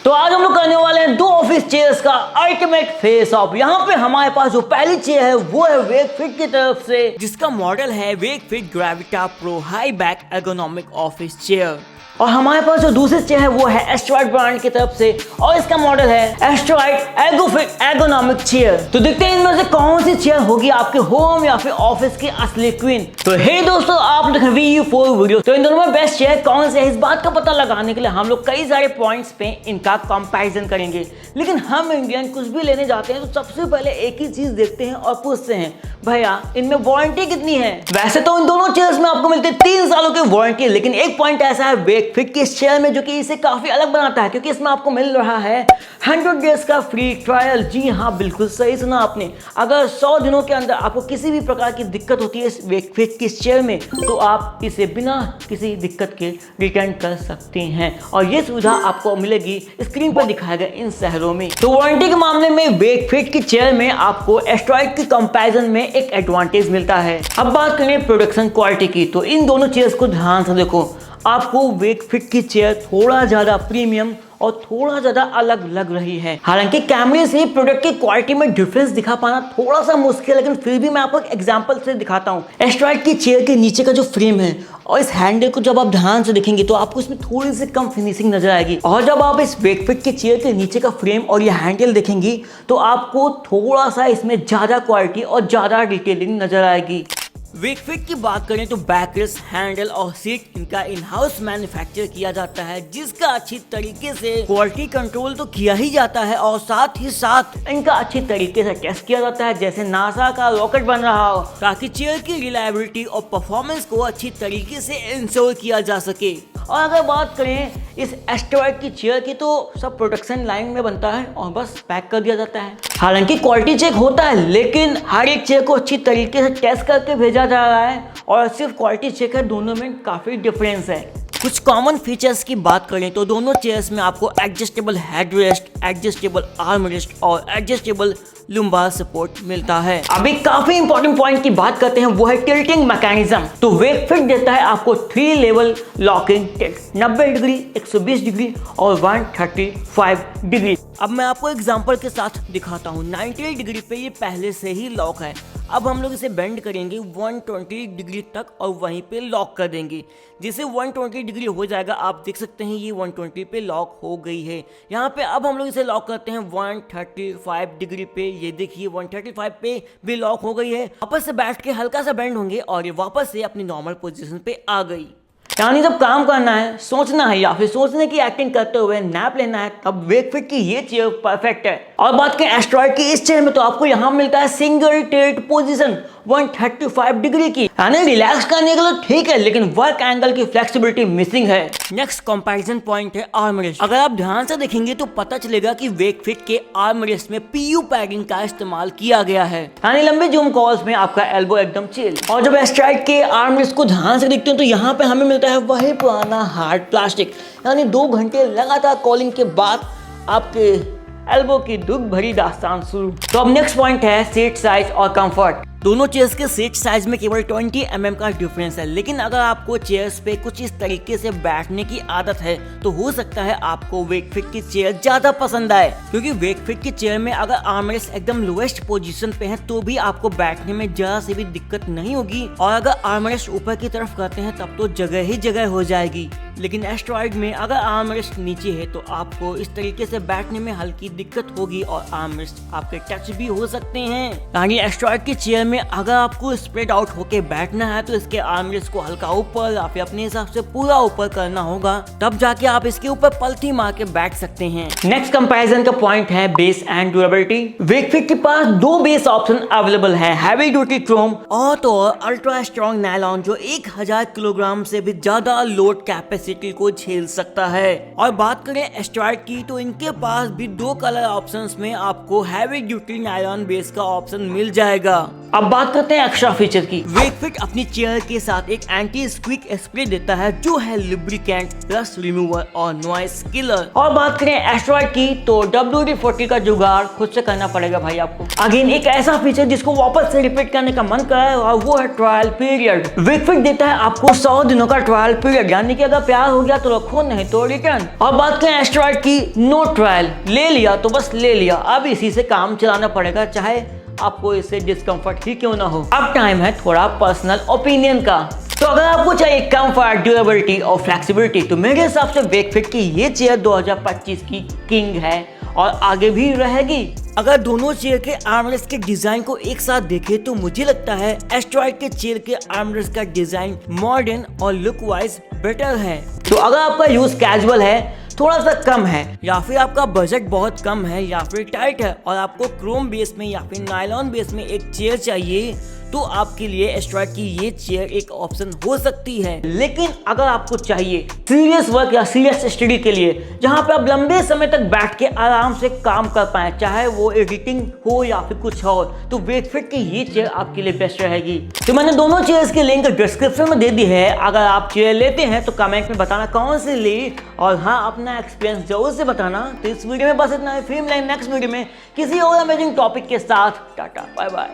तो आज हम लोग करने वाले हैं दो ऑफिस चेयर्स का अल्टीमेट फेस ऑफ। यहाँ पे हमारे पास जो पहली चेयर है वो है वेकफिट की तरफ से, जिसका मॉडल है Wakefit Gravita pro high back ergonomic office chair. और हमारे पास जो दूसरी चेयर है वो है एस्ट्रॉइड ब्रांड की तरफ से और इसका मॉडल है एस्ट्रॉइड एर्गोफिट एर्गोनॉमिक चेयर। तो देखते हैं इनमें से कौन सी चेयर होगी आपके होम या फिर ऑफिस की असली क्वीन। तो हे दोस्तों, आप देख रहे हैं VU4 वीडियो। तो इन दोनों में बेस्ट चेयर कौन सी है, इस बात का पता लगाने के लिए हम लोग कई सारे पॉइंट्स पे इनका कंपैरिजन करेंगे। लेकिन हम इंडियन कुछ भी लेने जाते हैं तो सबसे पहले एक ही चीज देखते हैं और पूछते हैं, भैया इनमें वारंटी कितनी है। वैसे तो इन दोनों चेयर्स में आपको मिलती है 3 सालों की वारंटी, लेकिन एक पॉइंट ऐसा है वेकफिट की इस चेयर में जो कि इसे काफी अलग बनाता है, क्योंकि इसमें आपको मिल रहा है 100 डेज का फ्री ट्रायल। जी हाँ, बिल्कुल सही सुना आपने। अगर 100 दिनों के अंदर आपको किसी भी प्रकार की दिक्कत होती है इस वेकफिट की इस चेयर में, तो आप इसे बिना किसी दिक्कत के रिटर्न कर सकते हैं और ये सुविधा आपको मिलेगी स्क्रीन पर दिखाए गए इन शहरों में। तो वारंटी के मामले में वेकफिट की चेयर में आपको एस्ट्रॉइड के कंपैरिजन में एक एडवांटेज मिलता है। अब बात करें प्रोडक्शन क्वालिटी की, तो इन दोनों चेयर्स को ध्यान से देखो। आपको वेकफिट की चेयर थोड़ा ज्यादा प्रीमियम और थोड़ा ज्यादा अलग लग रही है। हालांकि कैमरे से प्रोडक्ट की क्वालिटी में डिफरेंस दिखा पाना थोड़ा सा मुश्किल है, लेकिन फिर भी मैं आपको एक एग्जांपल से दिखाता हूँ। एस्ट्रॉइड की चेयर के नीचे का जो फ्रेम है और इस हैंडल को जब आप ध्यान से देखेंगे तो आपको इसमें थोड़ी सी कम फिनिशिंग नजर आएगी, और जब आप इस वेकफिट की चेयर के नीचे का फ्रेम और ये हैंडल देखेंगी तो आपको थोड़ा सा इसमें ज्यादा क्वालिटी और ज्यादा डिटेलिंग नजर आएगी। वेकफिट की बात करें तो बैकरेस्ट, हैंडल और सीट इनका इन हाउस मैन्युफैक्चर किया जाता है, जिसका अच्छी तरीके से क्वालिटी कंट्रोल तो किया ही जाता है और साथ ही साथ इनका अच्छी तरीके से टेस्ट किया जाता है, जैसे नासा का रॉकेट बन रहा हो, ताकि चेयर की रिलायबिलिटी और परफॉर्मेंस को अच्छी तरीके से इंश्योर किया जा सके। और अगर बात करें इस एस्ट्रॉइड की चेयर की, तो सब प्रोडक्शन लाइन में बनता है और बस पैक कर दिया जाता है। हालांकि क्वालिटी चेक होता है, लेकिन हर एक चेयर को अच्छी तरीके से टेस्ट करके भेजा जा रहा है और सिर्फ क्वालिटी चेक है, दोनों में काफी डिफरेंस है। कुछ कॉमन फीचर्स की बात करें तो दोनों चेयर्स में आपको एडजस्टेबल हेडरेस्ट, एडजस्टेबल आर्मरेस्ट और एडजस्टेबल लुम्बार सपोर्ट मिलता है। अभी काफी इंपॉर्टेंट पॉइंट की बात करते हैं, वो है टिल्टिंग मैकेनिज्म। तो वेकफिट देता है आपको 3 level locking tilt, 90 degree, 120 degree और 135 डिग्री। अब मैं आपको एग्जांपल के साथ दिखाता हूँ। 90 डिग्री पे ये पहले से ही लॉक है। अब हम लोग इसे बेंड करेंगे 120 डिग्री तक और वहीं पे लॉक कर देंगे, जिसे 120 डिग्री हो जाएगा। आप देख सकते हैं ये 120 पे लॉक हो गई है। यहाँ पे अब हम लोग इसे लॉक करते हैं 135 डिग्री पे। ये देखिए 135 पे भी लॉक हो गई है। वापस से बैठ के हल्का सा बेंड होंगे और ये वापस से अपनी नॉर्मल पोजीशन पे आ गई। यानी जब काम करना है, सोचना है या फिर सोचने की एक्टिंग करते हुए नैप लेना है, तब वेकफिट की ये चेयर परफेक्ट है। और बात करें एस्ट्रॉइड की इस चेयर में, तो आपको यहाँ मिलता है सिंगल टिल्ट पोजीशन 135 डिग्री की, यानी रिलैक्स करने के लिए ठीक है, लेकिन वर्क एंगल की फ्लेक्सिबिलिटी मिसिंग है। नेक्स्ट कंपैरिजन पॉइंट है आर्मरेस्ट। अगर आप ध्यान से देखेंगे तो पता चलेगा कि वेकफिट के आर्मरेस्ट में PU पैडिंग का इस्तेमाल किया गया है, यानी लंबे जूम कॉल्स में आपका एल्बो एकदम चिल। और जब एस्ट्रॉइड के आर्मरेस्ट को ध्यान से देखते हैं तो यहाँ पे हमें मिलता है वही पुराना हार्ड प्लास्टिक, यानी 2 घंटे लगातार कॉलिंग के बाद आपके एल्बो की दुख भरी दास्तान शुरू। तो अब नेक्स्ट पॉइंट है सीट साइज और कंफर्ट। दोनों चेयर्स के सीट साइज में केवल 20 mm का डिफरेंस है, लेकिन अगर आपको चेयर्स पे कुछ इस तरीके से बैठने की आदत है तो हो सकता है आपको वेकफिट की चेयर ज्यादा पसंद आए, क्योंकि वेकफिट की चेयर में अगर आर्मरेस्ट एकदम लोएस्ट पोजीशन पे है तो भी आपको बैठने में जरा से भी दिक्कत नहीं होगी, और अगर आर्मरेस्ट ऊपर की तरफ करते हैं तब तो जगह ही जगह हो जाएगी। लेकिन एस्ट्रॉइड में अगर आर्मरेस्ट नीचे है तो आपको इस तरीके से बैठने में हल्की दिक्कत होगी और आर्मरेस्ट आपके टच भी हो सकते हैं। यानी एस्ट्रॉइड की चेयर में अगर आपको स्प्रेड आउट होके बैठना है तो इसके आर्मरेस्ट को हल्का ऊपर या फिर अपने हिसाब से पूरा ऊपर करना होगा, तब जाके आप इसके ऊपर पलथी मार के बैठ सकते हैं। नेक्स्ट कंपैरिजन का पॉइंट है बेस एंड ड्यूरेबिलिटी। वेकफिट के पास 2 बेस ऑप्शन अवेलेबल है, हैवी ड्यूटी क्रोम और तो अल्ट्रा स्ट्रॉन्ग नायलॉन, जो 1000 किलोग्राम से भी ज्यादा लोड कैपेसिटी को झेल सकता है। और बात करें एस्ट्रॉइड की, तो इनके पास भी 2 कलर ऑप्शंस में आपको हैवी ड्यूटी नायलॉन बेस का ऑप्शन मिल जाएगा। अब बात करते हैं एक्स्ट्रा फीचर की। वेकफिट अपनी चेयर के साथ एक एंटी स्क्वीक स्प्रे देता है जो है लुब्रिकेंट, रस्ट रिमूवर और नॉइस किलर। और बात करें एस्ट्रॉइड की तो WD-40 का जुगाड़ खुद से करना पड़ेगा भाई आपको। अगेन एक ऐसा फीचर जिसको वापस से रिपीट करने का मन कर रहा है और वो है ट्रायल पीरियड। वेकफिट देता है आपको 100 दिनों का ट्रायल पीरियड, यानी कि अगर प्यार हो गया तो रखो, नहीं तो रिटर्न। और बात करें एस्ट्रॉइड की, नो ट्रायल, ले लिया तो बस ले लिया, अब इसी से काम चलाना पड़ेगा चाहे आपको इससे डिस्कम्फर्ट ही क्यों ना हो। अब टाइम है थोड़ा पर्सनल ओपिनियन का। तो अगर आपको चाहिए कंफर्ट, ड्यूरेबिलिटी और फ्लेक्सिबिलिटी तो मेरे हिसाब से वेकफिट की ये चेयर 2025 की किंग है और आगे भी रहेगी। अगर दोनों चेयर के आर्मरेस्ट के डिजाइन को एक साथ देखें तो मुझे लगता है एस्ट्रॉइड के चेयर के आर्मरेस्ट का डिजाइन मॉडर्न और लुक वाइज बेटर है। तो अगर आपका यूज कैजुअल है, थोड़ा सा कम है, या फिर आपका बजट बहुत कम है या फिर टाइट है और आपको क्रोम बेस में या फिर नायलॉन बेस में एक चेयर चाहिए तो आपके लिए एस्ट्रॉइड की ये चेयर एक ऑप्शन हो सकती है। लेकिन अगर आपको चाहिए सीरियस वर्क या सीरियस स्टडी के लिए जहां पे आप लंबे समय तक बैठ के आराम से काम कर पाए, चाहे वो एडिटिंग हो या फिर कुछ और, तो वेकफिट की ये चेयर आपके लिए बेस्ट रहेगी। तो मैंने दोनों चेयर्स की लिंक डिस्क्रिप्शन में दे दी है। अगर आप चेयर लेते हैं तो कमेंट में बताना कौन सी ली और हाँ अपना एक्सपीरियंस जरूर से बताना। तो इस वीडियो में बस इतना है, फिर मिलेंगे नेक्स्ट वीडियो में किसी और अमेजिंग टॉपिक के साथ। Tata bye bye.